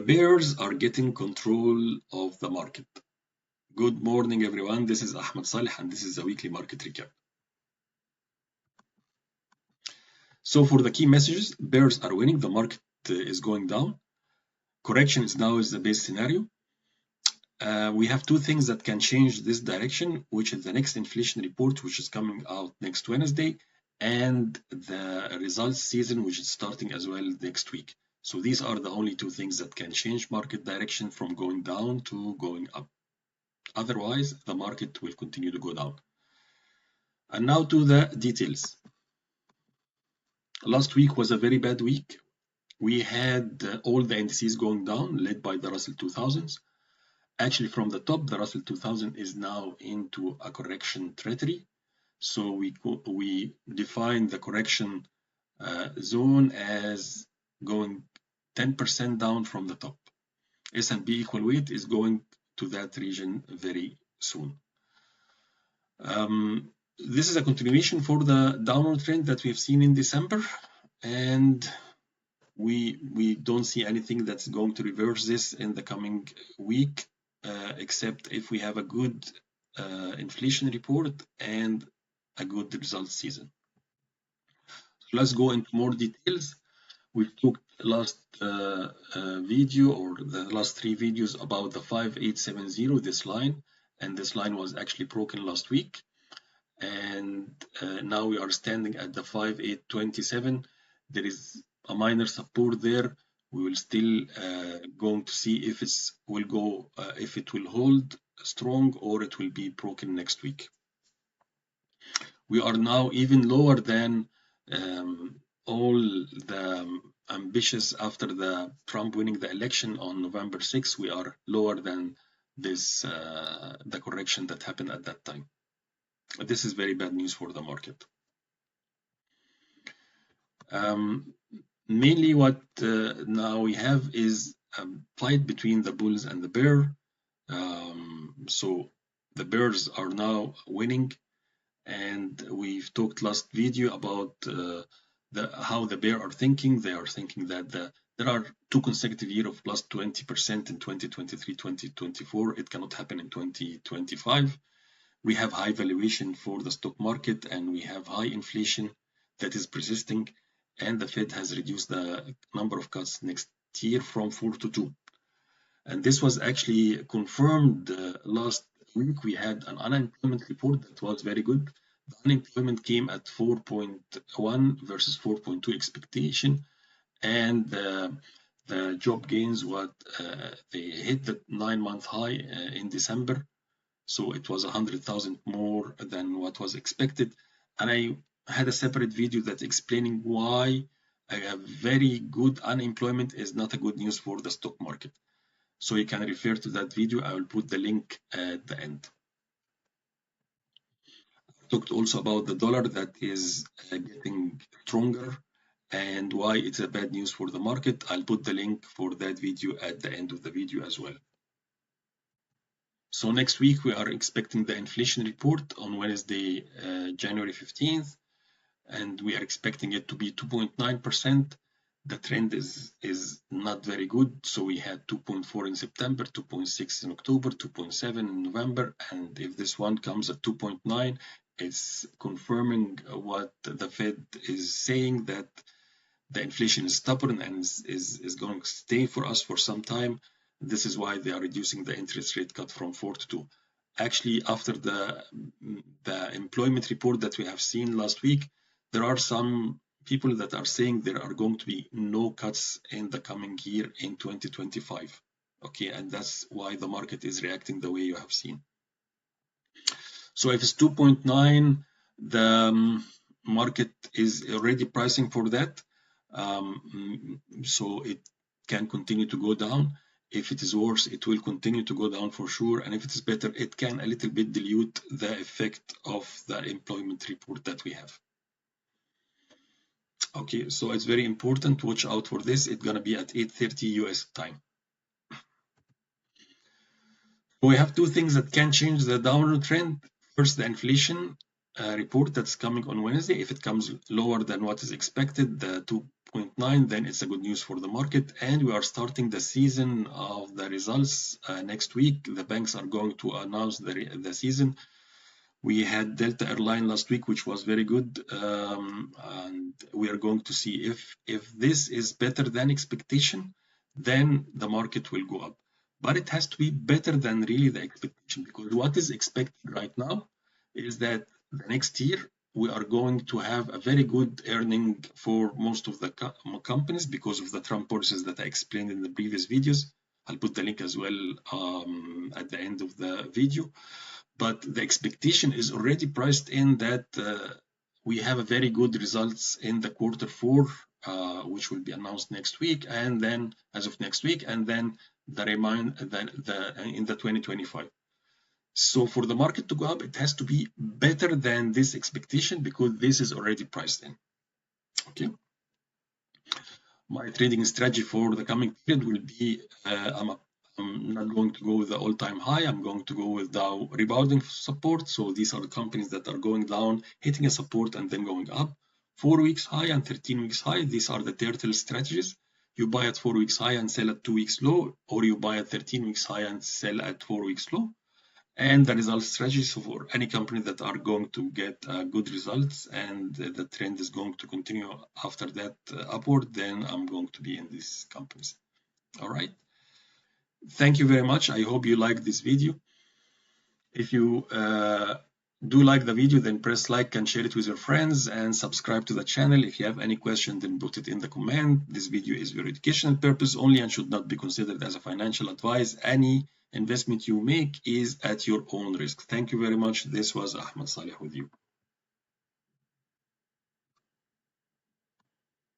bears are getting control of the market. Good morning, everyone. This is Ahmed Saleh, and this is the weekly market recap. So for the key messages, bears are winning. The market is going down. Correction is the base scenario. We have two things that can change this direction, which is the next inflation report, which is coming out next Wednesday, and the results season, which is starting as well next week. So these are the only two things that can change market direction from going down to going up. Otherwise, the market will continue to go down. And now to the details. Last week was a very bad week. We had all the indices going down, led by the Russell 2000s. Actually, from the top, the Russell 2000 is now into a correction territory. So we define the correction zone as going 10% down from the top. S&P equal weight is going to that region very soon. This is a continuation for the downward trend that we've seen in December, and we don't see anything that's going to reverse this in the coming week, except if we have a good inflation report and a good results season. So let's go into more details. We took last video, or the last three videos, about the 5870, this line, and this line was actually broken last week. And now we are standing at the 5827. There is a minor support there. We will still going to see if if it will hold strong or it will be broken next week. We are now even lower than all the ambitious after the Trump winning the election on November 6th. We are lower than this the correction that happened at that time. This is very bad news for the market. Mainly what now we have is a fight between the bulls and the bear. So the bears are now winning, and we've talked last video about how the bear are thinking. They are thinking that there are two consecutive years of plus 20% in 2023, 2024. It cannot happen in 2025. We have high valuation for the stock market, and we have high inflation that is persisting, and the Fed has reduced the number of cuts next year from 4 to 2. And this was actually confirmed last week. We had an unemployment report that was very good. The unemployment came at 4.1 versus 4.2 expectation, and the job gains, they hit the 9-month high in December. So it was 100,000 more than what was expected. And I had a separate video that's explaining why a very good unemployment is not a good news for the stock market. So you can refer to that video. I will put the link at the end. I talked also about the dollar that is getting stronger and why it's a bad news for the market. I'll put the link for that video at the end of the video as well. So next week we are expecting the inflation report on Wednesday, January 15th, and we are expecting it to be 2.9%. The trend is not very good. So we had 2.4 in September, 2.6 in October, 2.7 in November, and if this one comes at 2.9, it's confirming what the Fed is saying, that the inflation is stubborn and is going to stay for us for some time. This is why they are reducing the interest rate cut from 4 to 2. Actually, after the employment report that we have seen last week, there are some people that are saying there are going to be no cuts in the coming year in 2025. Okay, and that's why the market is reacting the way you have seen. So if it's 2.9, the market is already pricing for that. So it can continue to go down. If it is worse, it will continue to go down for sure. And if it is better, it can a little bit dilute the effect of the employment report that we have. Okay, so it's very important to watch out for this. It's going to be at 8:30 US time. We have two things that can change the downward trend. First, the inflation. report that's coming on Wednesday. If it comes lower than what is expected, the 2.9, then it's a good news for the market. And we are starting the season of the results next week. The banks are going to announce the season. We had Delta Airline last week, which was very good, and we are going to see if this is better than expectation, then the market will go up. But it has to be better than really the expectation, because what is expected right now is that the next year we are going to have a very good earning for most of the companies because of the Trump policies that I explained in the previous videos. I'll put the link as well at the end of the video. But the expectation is already priced in that we have a very good results in the Q4, which will be announced next week, and then as of next week, and then in the 2025. So for the market to go up, it has to be better than this expectation because this is already priced in. Okay. My trading strategy for the coming period will be I'm not going to go with the all-time high. I'm going to go with Dow rebounding support. So these are the companies that are going down, hitting a support and then going up. 4 weeks high and 13 weeks high. These are the turtle strategies. You buy at 4 weeks high and sell at 2 weeks low, or you buy at 13 weeks high and sell at 4 weeks low. And the result strategies for any company that are going to get good results and the trend is going to continue after that upward, then I'm going to be in these companies. All right. Thank you very much. I hope you liked this video. If you do like the video, then press like and share it with your friends and subscribe to the channel. If you have any question, then put it in the comment. This video is for educational purpose only and should not be considered as a financial advice. Any investment you make is at your own risk. Thank you very much. This was Ahmed Saleh with you.